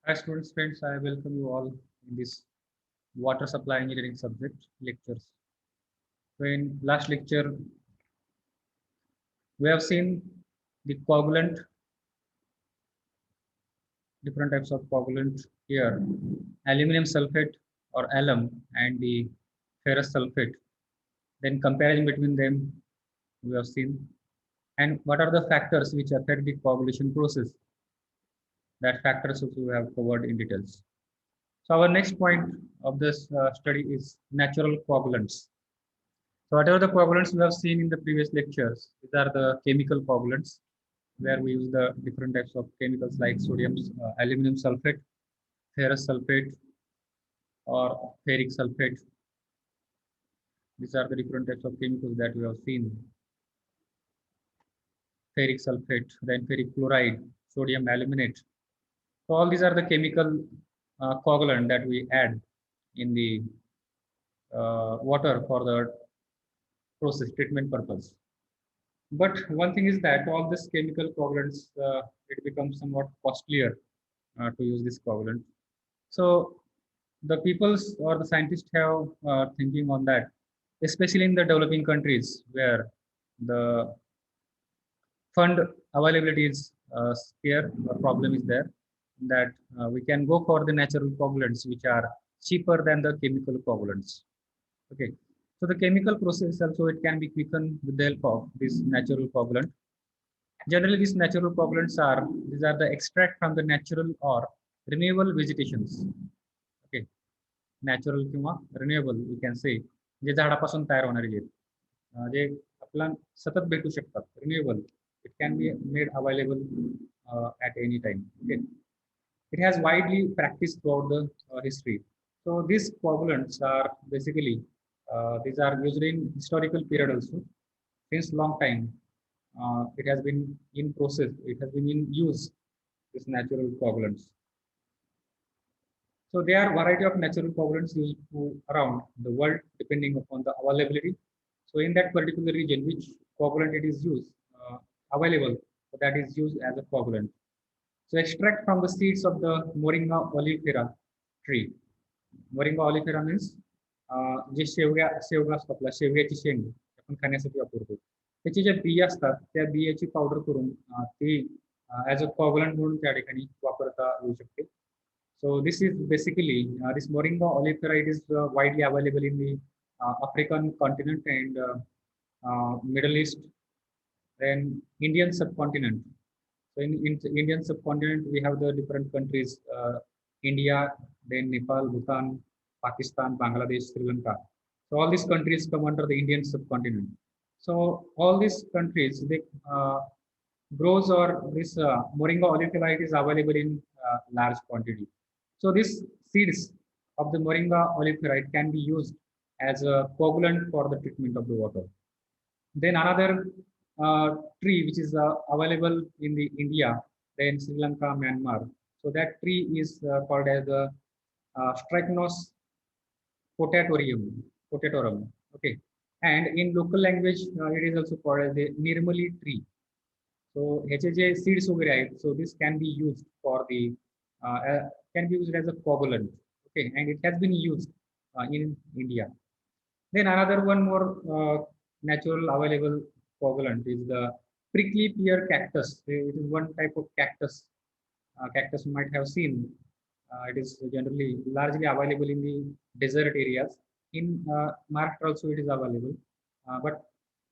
Hi students, friends, I welcome you all in this water supply engineering subject lectures. So in last lecture, we have seen the coagulant, different types of coagulant here, aluminum sulfate or alum and the ferrous sulfate. Then comparison between them, we have seen. And what are the factors which affect the coagulation process? That factors also we have covered in details. So our next point of this study is natural coagulants. So whatever the coagulants we have seen in the previous lectures, these are the chemical coagulants where we use the different types of chemicals like sodium, aluminum sulfate, ferrous sulfate, or ferric sulfate. These are the different types of chemicals that we have seen. Ferric sulfate, then ferric chloride, sodium aluminate. So all these are the chemical coagulant that we add in the water for the process treatment purpose. But one thing is that all this chemical coagulants, it becomes somewhat costlier to use this coagulant. So the peoples or the scientists have thinking on that, especially in the developing countries where the fund availability is scarce, the problem is there that we can go for the natural coagulants which are cheaper than the chemical coagulants. Okay. So the chemical process also it can be quickened with the help of this natural coagulant. Generally, these natural coagulants are these are the extract from the natural or renewable vegetations. Okay, natural किंवा renewable we can say जे झाडापासून तयार होणारे जे जे आपल्याला सतत भेटू शकतात renewable it can be made available at any time. Okay, it has widely practiced throughout the history. So these coagulants are basically these are used in historical period also since long time. It has been in process, it has been in use, this natural coagulants. So there are variety of natural coagulants used around the world depending upon the availability. So in that particular region, which coagulant it is used, available, so that is used as a coagulant. So extract from the seeds of the Moringa oleifera tree. Moringa oleifera means जे शेवगा असतो आपला शेवग्याची शेंग आपण खाण्यासाठी वापरतो त्याचे जे बिया असतात त्या बियाची पावडर करून ती ॲज अ कॉगुलंट म्हणून त्या ठिकाणी वापरता येऊ शकते. So this is basically this Moringa oleifera. It is widely available in the African continent and Middle East, then Indian subcontinent. So in Indian subcontinent, we have the different countries: India, then Nepal, Bhutan, Pakistan, Bangladesh, Sri Lanka. So all these countries come under the Indian subcontinent. So all these countries they grows or this Moringa oleifera is available in large quantity. So these seeds of the Moringa oleifera can be used as a coagulant for the treatment of the water. Then another tree which is available in the India, then Sri Lanka, Myanmar. So that tree is called as the Strychnos potatorum. Okay, and in local language it is also called as the Nirmali tree. So ह्याचे जे seeds वगैरे आहेत, so this can be used for the can be used as a coagulant. Okay, and it has been used in India. Then another one more natural available coagulant is the prickly pear cactus. It is one type of cactus. Cactus you might have seen. It is generally largely available in the desert areas. In Maharashtra also it is available. But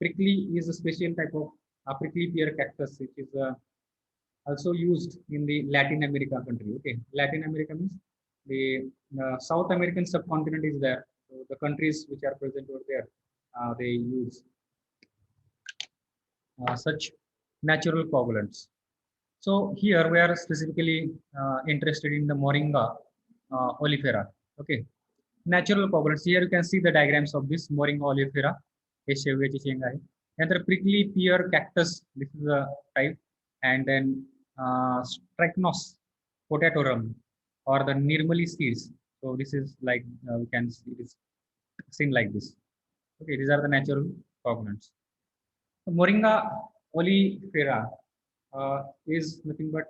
prickly is a special type of prickly pear cactus, which is also used in the Latin America country. Okay, Latin America means the South American subcontinent is there. So the countries which are present over there, they use such natural coagulants. So here we are specifically interested in the Moringa oleifera. Okay, natural coagulants. Here you can see the diagrams of this Moringa oleifera. हे शेवग्याची शेंग आहे. त्यानंतर prickly pear cactus. This is a type, and then Strychnos potatorum or the Nirmali seeds. So this is like we can see this seen like this. Okay, these are the natural coagulants. So Moringa oleifera is nothing but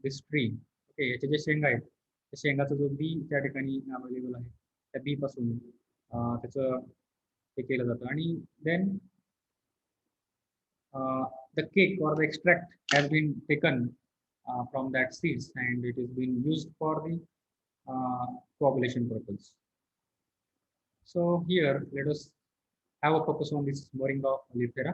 this tree. Okay, याचे जे शेंगा आहेत त्या शेंगाचा जो B त्या ठिकाणी available आहे त्या B पासून त्याचं हे केलं जातं आणि then the cake or the extract has been taken from that seeds and it is being used for the coagulation purpose. So here, let us have a focus on this Moringa oleifera.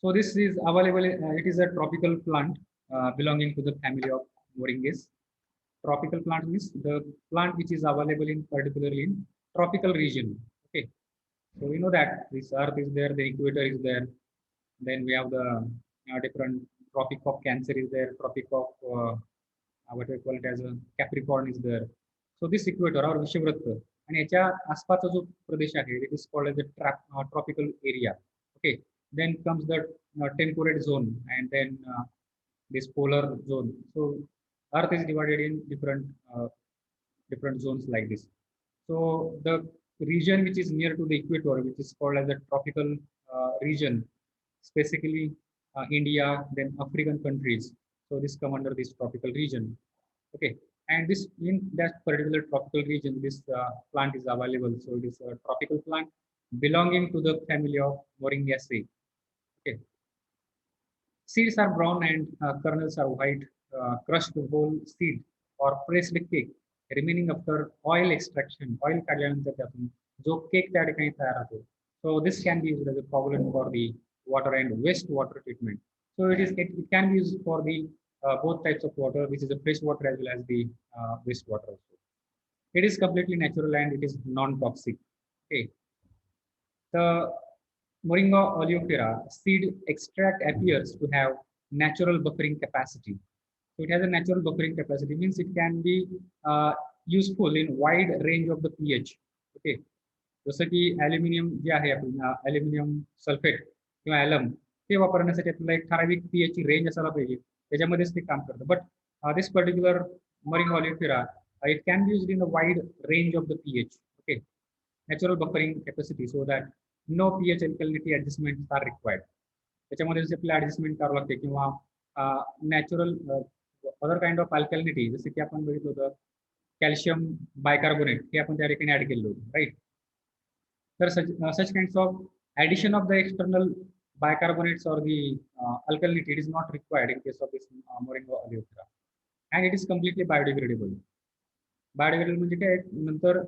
So this is available. It is a tropical plant belonging to the family of Moringaceae. Tropical plant means the plant which is available in particularly in tropical region. Okay, so we know that this Earth is there, the equator is there. Then we have the different Tropic of Cancer is there, Tropic of what we call it as a Capricorn is there. So this equator or विषुववृत्त आणि याच्या आसपासचा जो प्रदेश आहे it is called as the tropical area. Okay, then comes the temperate zone and then this polar zone. So Earth is divided in different zones like this. So the region which is near to the equator, which is called as the tropical region, specifically India, then African countries. So this come under this tropical region. Okay, and this in that particular tropical region, this plant is available. So it is a tropical plant belonging to the family of Moringaceae. Okay, seeds are brown and kernels are white. Crushed whole seed or pressed cake remaining after oil extraction. Oil काढल्यानंतर त्यातून जो cake त्या ठिकाणी तयार होतो. So this can be used as a coagulant for the water and wastewater treatment. So it can be used for the both types of water, which is the fresh water as well as the wastewater also. It is completely natural and it is non-toxic. Okay. The Moringa oleifera seed extract appears to have natural buffering capacity. So it has a natural buffering capacity, means it can be useful in wide range of the pH. Okay. जसं की aluminium जे आहे आपण aluminium sulphate किंवा ॲलम ते वापरण्यासाठी आपल्याला एक ठराविक पीएच ची रेंज असायला पाहिजे, त्याच्यामध्येच ते काम करतं. But this particular Moringa oleifera it can be used in a wide range of the pH. Okay, natural buffering capacity so that no pH alkalinity adjustments are required. त्याच्यामध्ये जसे आपल्याला ऍडजस्टमेंट करावं लागते किंवा नॅचरल अदर काइंड ऑफ अल्कॅलिनिटी जसे की आपण बघितलं होतं कॅल्शियम बायकार्बोनेट हे आपण त्या ठिकाणी ऍड केलं होतं, राईट. तर such kinds of addition of the external bicarbonates or the alkalinity it is not required in case of this Moringa oleifera, and it is completely biodegradable. Biodegradable म्हणजे काय नंतर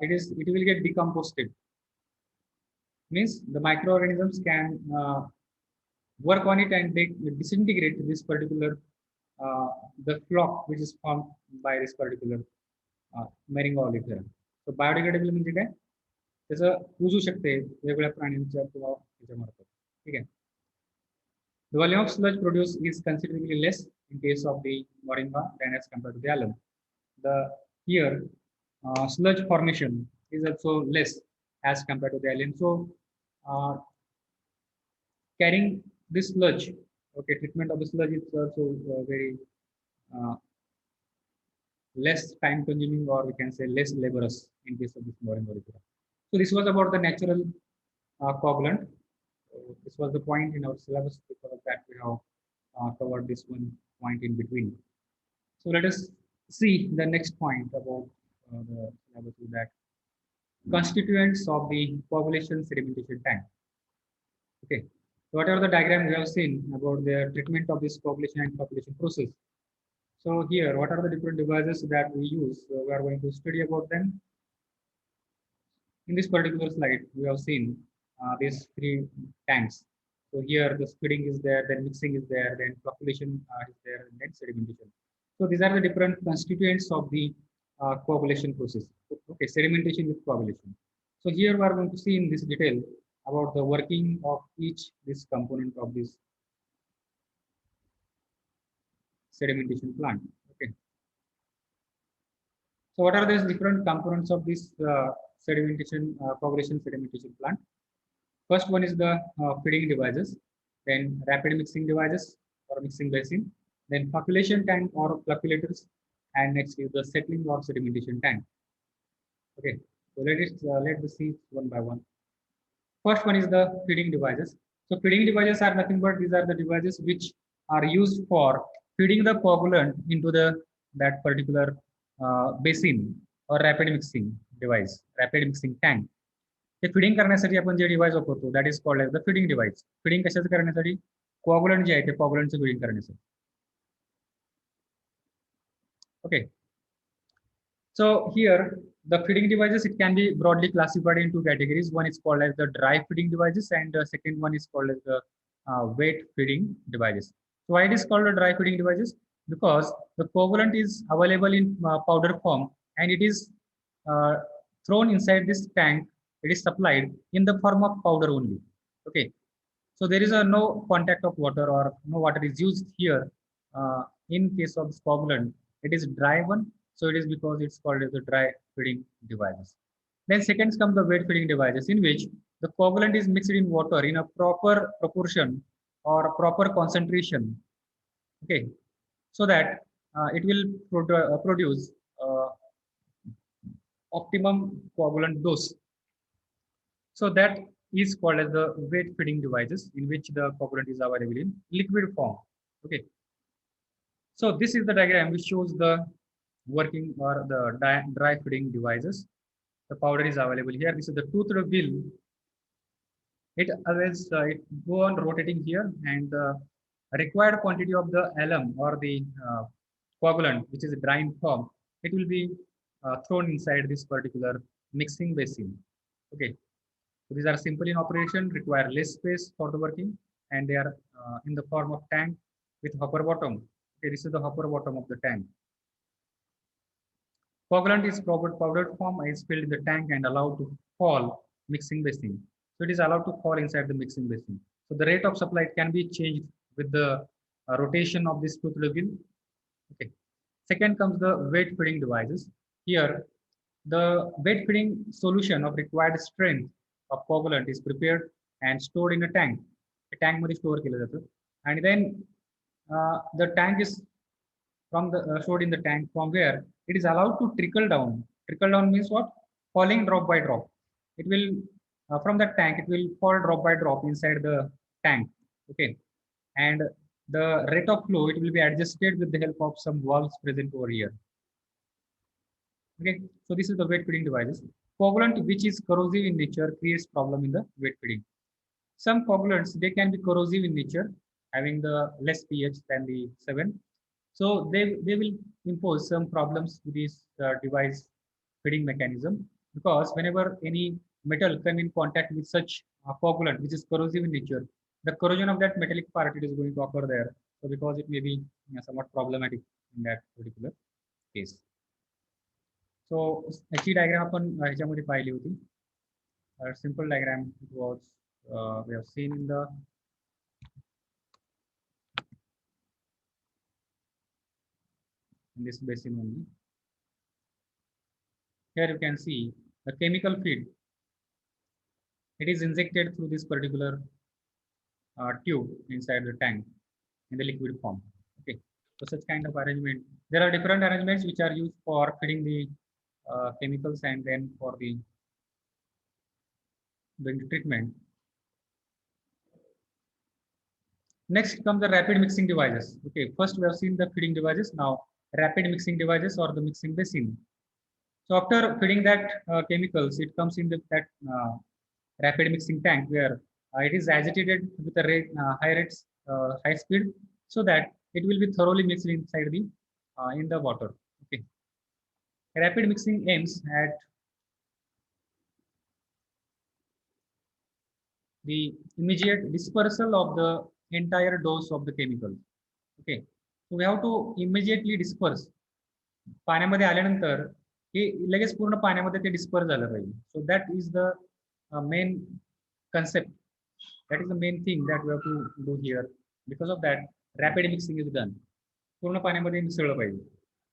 it will get decomposed, means the microorganisms can work on it and they disintegrate this particular the flock which is formed by this particular Moringa oleifera. So biodegradable म्हणजे काय त्याचं कुजू शकते वेगवेगळ्या प्राण्यांच्या किंवा त्याच्यामार्फत. ठीक आहे. The volume of sludge produced is considerably less in case of the Moringa than as compared to the alum. Here sludge formation is also less as compared to the alum. So carrying this sludge, okay, treatment of the sludge is also very less time consuming, or we can say less laborious in case of this Moringa oleifera. So this was about the natural coagulant. This was the point in our syllabus. Because of that, we have covered this one point in between. So let us see the next point about the syllabus is that constituents of the coagulation sedimentation tank. Okay. So what are the diagrams we have seen about the treatment of this coagulation and coagulation process? So here, what are the different devices that we use? So we are going to study about them. In this particular slide, we have seen these three tanks. So here the spreading is there, then mixing is there, then flocculation is there, and then sedimentation. So these are the different constituents of the coagulation process. Okay, sedimentation with coagulation. So here we are going to see in this detail about the working of this component of this sedimentation plant. Okay. So what are these different components of this coagulation sedimentation plant? First one is the feeding devices, then rapid mixing devices or mixing basin, then flocculation tank or flocculators, and next is the settling or sedimentation tank. Okay, so let us see one by one. First one is the feeding devices. So feeding devices are nothing but these are the devices which are used for feeding the coagulant into the that particular basin or rapid mixing device, rapid mixing tank. ते feeding करण्यासाठी आपण जे device वापरतो that is called as the feeding device. Feeding कशाचं करण्यासाठी? Coagulant जे आहे ते कोअगुलंटचं फिडिंग करण्यासाठी. Okay. So here the feeding devices, it can be broadly classified into categories. One is called as the dry feeding devices and the second one is called as the wet feeding devices. So why it is called a dry feeding devices? Because the coagulant is available in powder form and it is uh, thrown inside this tank. It is supplied in the form of powder only. Okay. So there is no contact of water or no water is used here. In case of this coagulant, it is dry one. So it is because it's called as the dry feeding devices. Then second comes the wet feeding devices, in which the coagulant is mixed in water in a proper proportion or proper concentration. Okay, so that it will produce optimum coagulant dose. So that is called as the wet feeding devices, in which the coagulant is available in liquid form. Okay. So this is the diagram which shows the working or the dry feeding devices. The powder is available here. This is the toothed wheel. It always it go on rotating here, and the required quantity of the alum or the coagulant, which is a drying form, it will be thrown inside this particular mixing basin. Okay. So these are simple in operation, require less space for the working, and they are in the form of tank with hopper bottom. Okay, this is the hopper bottom of the tank. Coagulant is powdered form is filled in the tank and allowed to fall mixing basin. So it is allowed to fall inside the mixing basin. So the rate of supply can be changed with the rotation of this toothed wheel. Okay. Second comes the wet feeding devices. Here, the wet feeding solution of required strength of coagulant is prepared and stored in a tank. A tank मध्ये store केलं जातं. And then the tank is from the stored in the tank, from where it is allowed to trickle down. Trickle down means what? Falling drop by drop. It will from that tank, it will fall drop by drop inside the tank. Okay, and the rate of flow, it will be adjusted with the help of some valves present over here. Okay, so this is the wet feeding devices. Coagulant which is corrosive in nature creates problem in the wet feeding. Some coagulants, they can be corrosive in nature, having the less pH than the 7. So they will impose some problems to this device feeding mechanism, because whenever any metal come in contact with such coagulant which is corrosive in nature, the corrosion of that metallic part, it is going to occur there. So because it may be somewhat problematic in that particular case. So याची diagram आपण ह्याच्यामध्ये पाहिली होती. Simple diagram it was we have seen in the in this basin only. Here you can see the chemical feed. It is injected through this particular tube inside the tank in the liquid form. Okay, so such kind of arrangement. There are different arrangements which are used for feeding the chemicals and then for the doing the treatment. Next comes the rapid mixing devices. Okay, first we have seen the feeding devices. Now rapid mixing devices or the mixing basin. So after feeding that chemicals, it comes in that rapid mixing tank where it is agitated with a rate, high speed, so that it will be thoroughly mixed inside the in the water. Okay. Rapid mixing aims at the immediate dispersal of the entire dose of the chemical. Okay. So we have to immediately disperse. पाण्यामध्ये आल्यानंतर हे लगेच पूर्ण पाण्यामध्ये ते disperse झालं पाहिजे. So that is the main concept. That is the main thing that we have to do here. Because of that, rapid mixing is done. पूर्ण पाण्यामध्ये मिसळलं पाहिजे.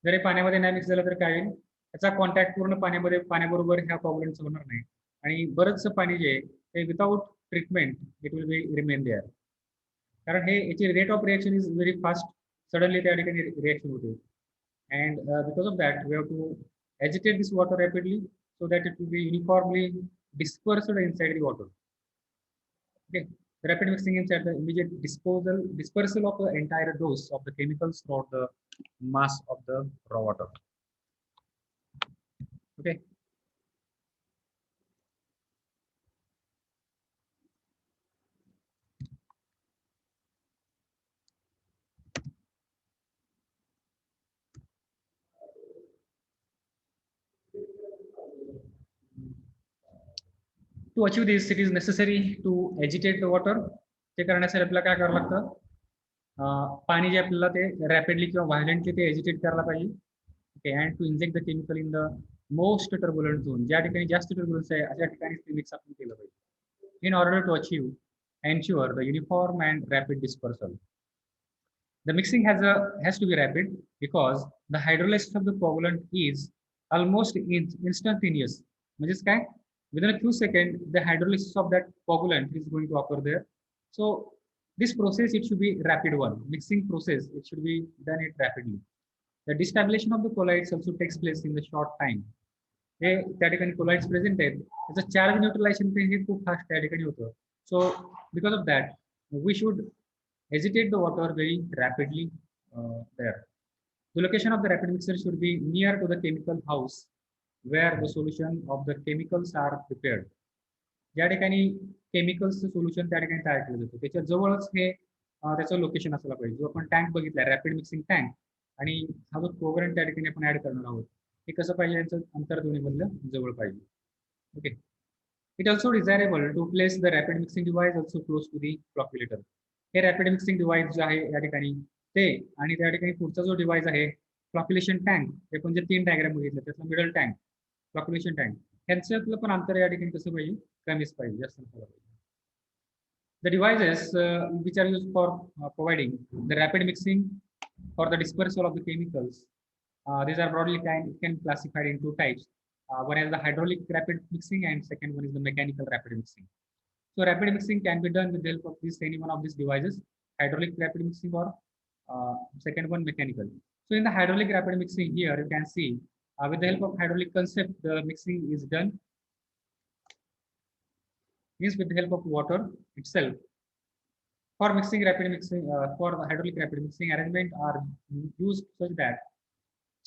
जर हे पाण्यामध्ये नाही मिक्स झालं तर काय होईल? त्याचा कॉन्टॅक्ट पूर्ण पाण्याबरोबर ह्या कॉगुलंटचं होणार नाही, आणि बरंचसं पाणी जे आहे ते without treatment it will be remain there. कारण हे याची rate of reaction is very fast. Suddenly त्या ठिकाणी रिएक्शन होते. And because of that, we have to agitate this water rapidly so that it will be uniformly dispersed inside the water. Okay. The rapid mixing aims at the immediate dispersal of the entire dose of the chemicals throughout the mass of the raw water. Okay. To achieve this, it is necessary to agitate the water. ते करण्यासाठी आपल्याला काय करावं लागतं? पाणी जे आपल्याला ते rapidly किंवा व्हायलेंटली ते एजिटेट करायला पाहिजे. Okay, and to inject the chemical in the most turbulent zone. ज्या ठिकाणी जास्त टर्बुलन्स आहे अशा ठिकाणी ते मिक्स आपण केलं पाहिजे. In order to achieve ensure the uniform and rapid dispersal. The mixing has to be rapid because the hydrolysis of the coagulant is almost instantaneous. Means काय? Within a few seconds, the hydrolysis of that coagulant is going to occur there. So this process, it should be rapid one. Mixing process, it should be done it rapidly. The destabilization of the colloids also takes place in the short time. हे त्या ठिकाणी colloids present आहेत त्याचं charge neutralisation हे खूप fast त्या ठिकाणी होतं. So because of that, we should agitate the water very rapidly there. The location of the rapid mixer should be near to the chemical house where the solution of the chemicals are prepared. ज्या ठिकाणी केमिकल्सचं solution त्या ठिकाणी तयार केलं जातं त्याच्या जवळच हे त्याचं लोकेशन असायला पाहिजे. जो आपण टँक बघितला रॅपिड मिक्सिंग टँक आणि हा जो कोगरंट त्या ठिकाणी आपण ऍड करणार आहोत हे कसं पाहिजे यांचं अंतर दोन्ही मधलं जवळ पाहिजे. Okay. It also desirable to place the rapid mixing device also close to the flocculator. हे रॅपिड मिक्सिंग डिव्हाइस जे आहे या ठिकाणी ते आणि त्या ठिकाणी पुढचा जो डिव्हाइस आहे फ्लॉक्युलेशन टँक हे पण जे 3 डायग्राम बघितलं त्यातलं मिडल टँक फ्लॉक्युलेशन टँक ह्यांच्यातलं पण अंतर या ठिकाणी कसं पाहिजे कमीच पाहिजे जास्त नसायला पाहिजे. The devices which are used for providing the rapid mixing for the dispersal of the chemicals, these are broadly can classified in two types. One is the hydraulic rapid mixing and second one is the mechanical rapid mixing. So rapid mixing can be done with the help of any one of these devices, hydraulic rapid mixing or second one mechanical. So in the hydraulic rapid mixing here, you can see with the help of hydraulic concept, the mixing is done. Means with the help of water itself. For mixing rapid mixing, for the hydraulic rapid mixing arrangement are used such that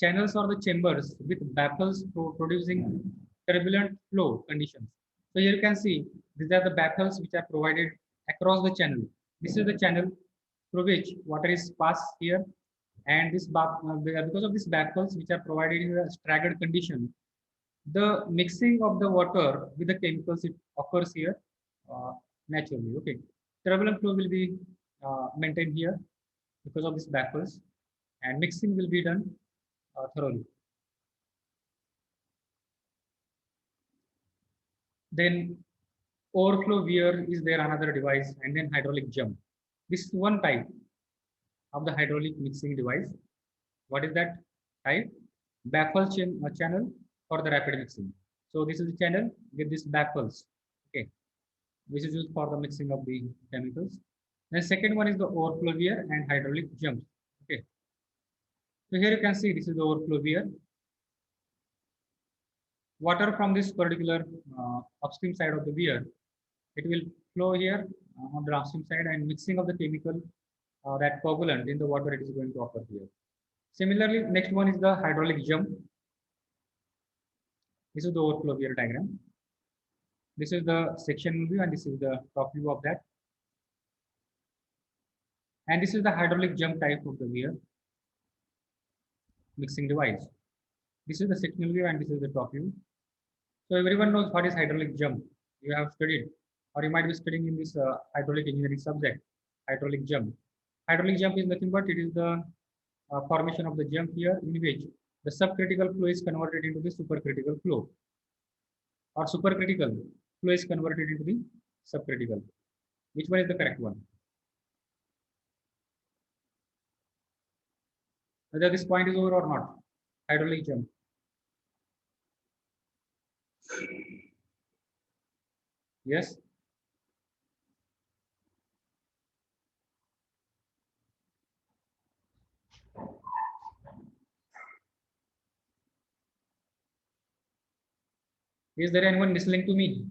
channels or the chambers with baffles producing turbulent flow conditions. So here you can see these are the baffles which are provided across the channel. This is the channel through which water is passed here, and this because of these baffles which are provided in a staggered condition, the mixing of the water with the chemicals it occurs here naturally. Okay, turbulent flow will be maintained here because of these baffles, and mixing will be done thoroughly. Then overflow weir is there another device, and then hydraulic jump. This is one type of the hydraulic mixing device. What is that type? Baffle channel for the rapid mixing. So this is the channel with these baffles. Okay, which is used for the mixing of the chemicals. The second one is the overflow weir and hydraulic jump. Okay. So here you can see this is the overflow weir. Water from this particular upstream side of the weir, it will flow here on the downstream side, and mixing of the chemical that coagulant in the water it is going to occur here. Similarly, next one is the hydraulic jump. This is the overflow weir diagram. This is the section view and this is the top view of that. And this is the hydraulic jump type of the weir mixing device. This is the sectional view and this is the top view. So everyone knows what is hydraulic jump. You have studied, or you might be studying in this hydraulic engineering subject, hydraulic jump. Hydraulic jump is nothing but it is the formation of the jump here in which the subcritical flow is converted into the supercritical flow, or supercritical flow is converted into the subcritical. Which one is the correct one? Whether this point is over or not? Hydraulic jump. Yes. Is there anyone listening to me?